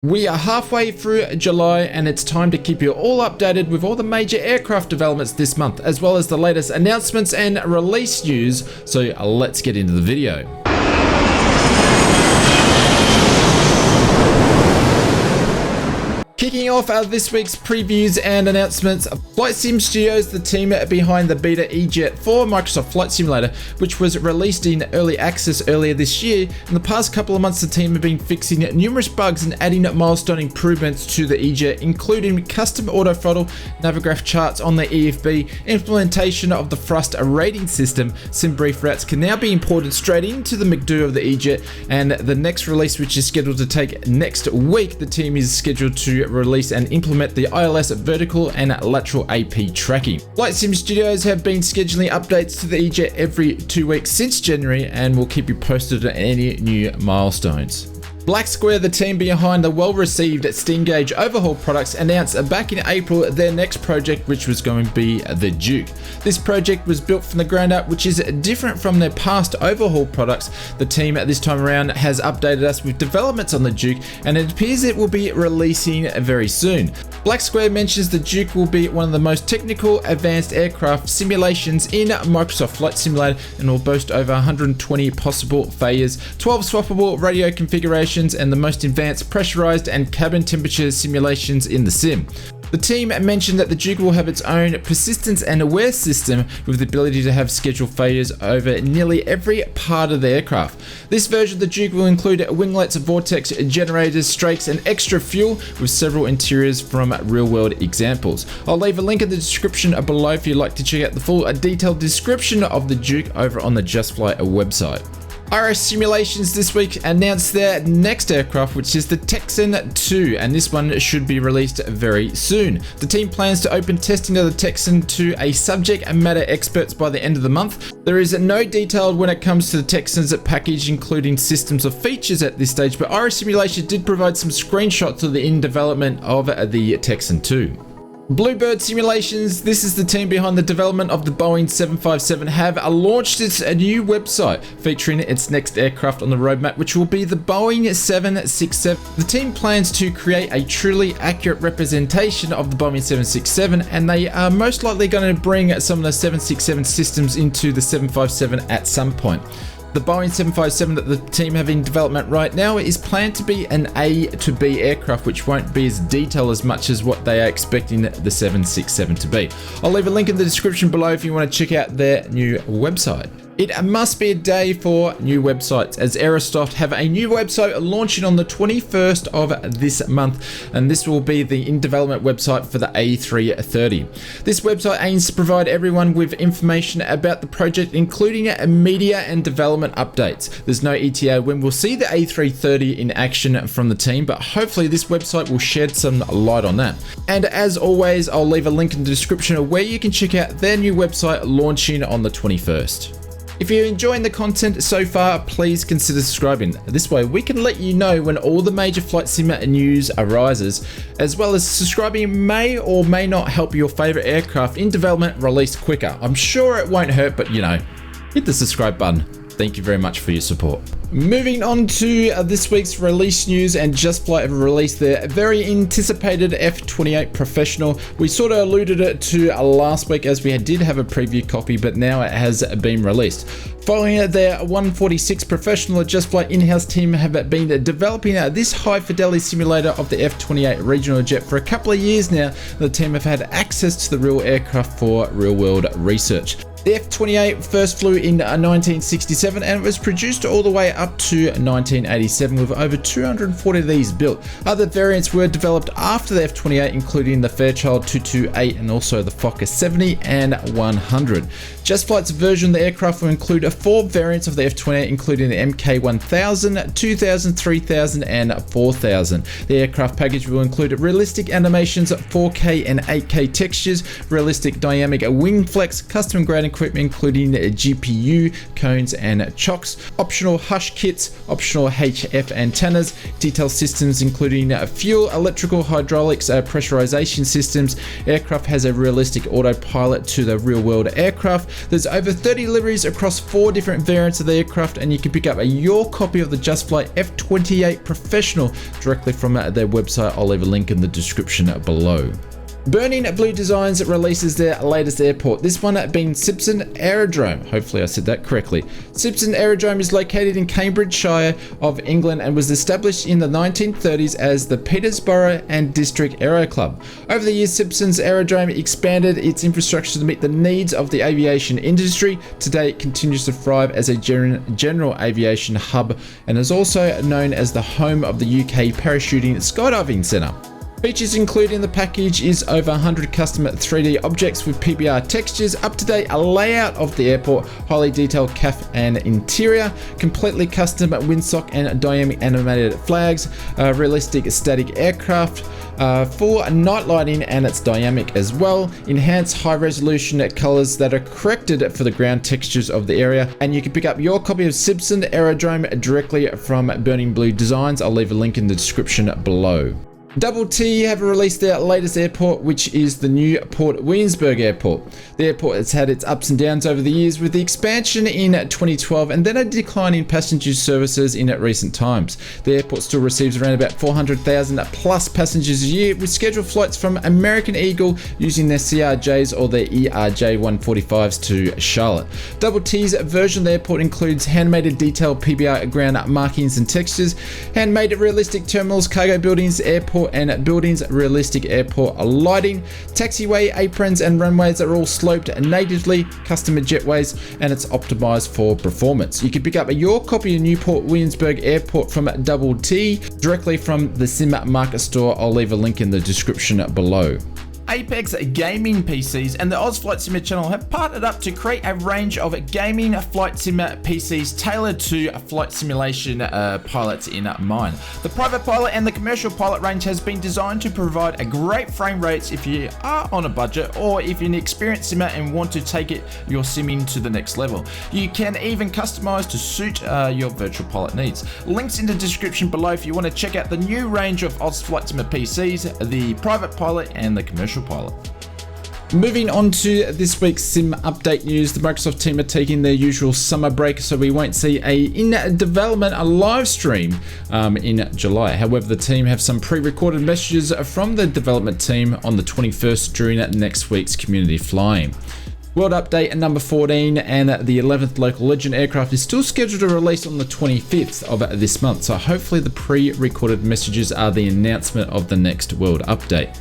We are halfway through July and it's time to keep you all updated with all the major aircraft developments this month, as well as the latest announcements and release news. So let's get into the video. Kicking off this week's previews and announcements, Flight Sim Studios, the team behind the beta E-Jet 4 Microsoft Flight Simulator, which was released in early access earlier this year. In the past couple of months, the team have been fixing numerous bugs and adding milestone improvements to the E-Jet, including custom autothrottle, Navigraph charts on the EFB, implementation of the thrust rating system. Sim brief routes can now be imported straight into the McDo of the E-Jet, and the next release, which is scheduled to take next week, the team is scheduled to release and implement the ILS vertical and lateral AP tracking. Flight Sim Studios have been scheduling updates to the E-Jet every 2 weeks since January, and will keep you posted on any new milestones. Black Square, the team behind the well-received Steam-Gauge overhaul products, announced back in April their next project, which was going to be the Duke. This project was built from the ground up, which is different from their past overhaul products. The team at this time around has updated us with developments on the Duke, and it appears it will be releasing very soon. Black Square mentions the Duke will be one of the most technical, advanced aircraft simulations in Microsoft Flight Simulator, and will boast over 120 possible failures, 12 swappable radio configurations, and the most advanced pressurized and cabin temperature simulations in the sim. The team mentioned that the Duke will have its own persistence and aware system with the ability to have scheduled failures over nearly every part of the aircraft. This version of the Duke will include winglets, vortex generators, strakes, and extra fuel, with several interiors from real-world examples. I'll leave a link in the description below if you'd like to check out the full detailed description of the Duke over on the Just Flight website. RS Simulations this week announced their next aircraft, which is the Texan 2, and this one should be released very soon. The team plans to open testing of the Texan to a subject matter experts by the end of the month. There is no detail when it comes to the Texan's package, including systems or features at this stage, but RS Simulations did provide some screenshots of the in development of the Texan 2. Bluebird Simulations, this is the team behind the development of the Boeing 757, have launched its new website featuring its next aircraft on the roadmap, which will be the Boeing 767. The team plans to create a truly accurate representation of the Boeing 767, and they are most likely going to bring some of the 767 systems into the 757 at some point. The Boeing 757 that the team have in development right now is planned to be an A to B aircraft, which won't be as detailed as much as what they are expecting the 767 to be. I'll leave a link in the description below if you want to check out their new website. It must be a day for new websites, as Aerosoft have a new website launching on the 21st of this month, and this will be the in-development website for the A330. This website aims to provide everyone with information about the project, including media and development updates. There's no ETA when we'll see the A330 in action from the team, but hopefully this website will shed some light on that. And as always, I'll leave a link in the description of where you can check out their new website launching on the 21st. If you're enjoying the content so far, please consider subscribing. This way we can let you know when all the major flight sim news arises, as well as subscribing may or may not help your favorite aircraft in development release quicker. I'm sure it won't hurt, but you know, hit the subscribe button. Thank you very much for your support. Moving on to this week's release news, and Just Flight have released their very anticipated F28 Professional. We sort of alluded it to last week, as we did have a preview copy, but now it has been released. Following their 146 Professional, Just Flight in-house team have been developing this high-fidelity simulator of the F28 regional jet for a couple of years now. The team have had access to the real aircraft for real-world research. The F28 first flew in 1967 and it was produced all the way up to 1987, with over 240 of these built. Other variants were developed after the F28, including the Fairchild 228 and also the Fokker 70 and 100. Just Flight's version of the aircraft will include 4 variants of the F28, including the MK 1000, 2000, 3000 and 4000. The aircraft package will include realistic animations, 4K and 8K textures, realistic dynamic wing flex, custom grading equipment including GPU, cones and chocks, optional hush kits, optional HF antennas, detail systems including fuel, electrical, hydraulics, pressurization systems. Aircraft has a realistic autopilot to the real-world aircraft. There's over 30 liveries across 4 different variants of the aircraft, and you can pick up your copy of the Just Flight F28 Professional directly from their website. I'll leave a link in the description below. Burning Blue Designs releases their latest airport, this one being Simpson Aerodrome. Hopefully I said that correctly. Simpson Aerodrome is located in Cambridgeshire of England and was established in the 1930s as the Peterborough and District Aero Club. Over the years, Simpson's Aerodrome expanded its infrastructure to meet the needs of the aviation industry. Today it continues to thrive as a general aviation hub and is also known as the home of the UK Parachuting Skydiving Centre. Features included in the package is over 100 custom 3D objects with PBR textures, up-to-date layout of the airport, highly detailed CAF and interior, completely custom windsock and dynamic animated flags, realistic static aircraft, full night lighting and it's dynamic as well, enhanced high-resolution colors that are corrected for the ground textures of the area, and you can pick up your copy of Simpson Aerodrome directly from Burning Blue Designs. I'll leave a link in the description below. Double T have released their latest airport, which is the new Port Williamsburg Airport. The airport has had its ups and downs over the years, with the expansion in 2012 and then a decline in passenger services in recent times. The airport still receives around about 400,000 plus passengers a year, with scheduled flights from American Eagle using their CRJs or their ERJ 145s to Charlotte. Double T's version of the airport includes handmade detailed PBR ground markings and textures, handmade realistic terminals, cargo buildings, airport and buildings, realistic airport lighting, taxiway aprons and runways are all sloped natively, custom jetways, and it's optimized for performance. You can pick up your copy of Newport Williamsburg Airport from Double T directly from the Sim Market store. I'll leave a link in the description below. Apex Gaming PCs and the Oz Flight Simmer channel have partnered up to create a range of gaming flight simmer PCs tailored to flight simulation pilots in mind. The private pilot and the commercial pilot range has been designed to provide a great frame rates if you are on a budget or if you're an experienced simmer and want to take your simming to the next level. You can even customize to suit your virtual pilot needs. Links in the description below if you want to check out the new range of Oz Flight Simmer PCs, the private pilot and the commercial pilot. Moving on to this week's sim update news, the Microsoft team are taking their usual summer break, so we won't see a live stream in July. However, the team have some pre-recorded messages from the development team on the 21st during next week's community flying. World update number 14 and the 11th local legend aircraft is still scheduled to release on the 25th of this month, so hopefully the pre-recorded messages are the announcement of the next world update.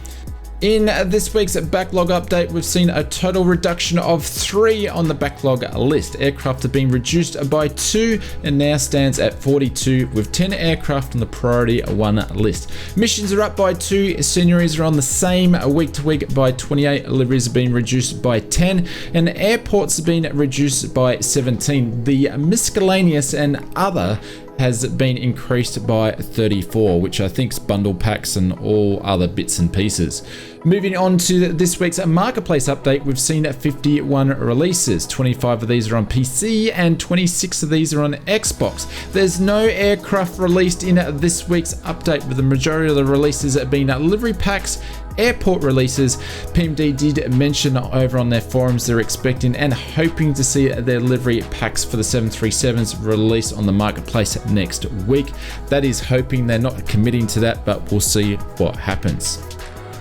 In this week's backlog update, we've seen a total reduction of 3 on the backlog list. Aircraft have been reduced by 2 and now stands at 42, with 10 aircraft on the priority 1 list. Missions are up by 2, seniorities are on the same week to week by 28, liveries have been reduced by 10, and airports have been reduced by 17. The miscellaneous and other has been increased by 34, which I think is bundle packs and all other bits and pieces. Moving on to this week's marketplace update, we've seen 51 releases. 25 of these are on PC and 26 of these are on Xbox. There's no aircraft released in this week's update, with the majority of the releases being livery packs, airport releases. PMD did mention over on their forums they're expecting and hoping to see their livery packs for the 737s release on the marketplace next week. That is hoping, they're not committing to that, but we'll see what happens.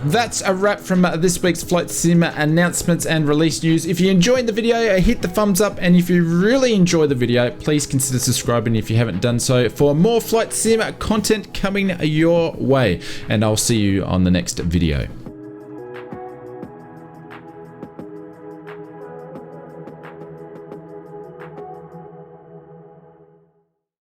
That's a wrap from this week's Flight Sim announcements and release news. If you enjoyed the video, hit the thumbs up, and if you really enjoy the video, please consider subscribing if you haven't done so for more Flight Sim content coming your way, and I'll see you on the next video.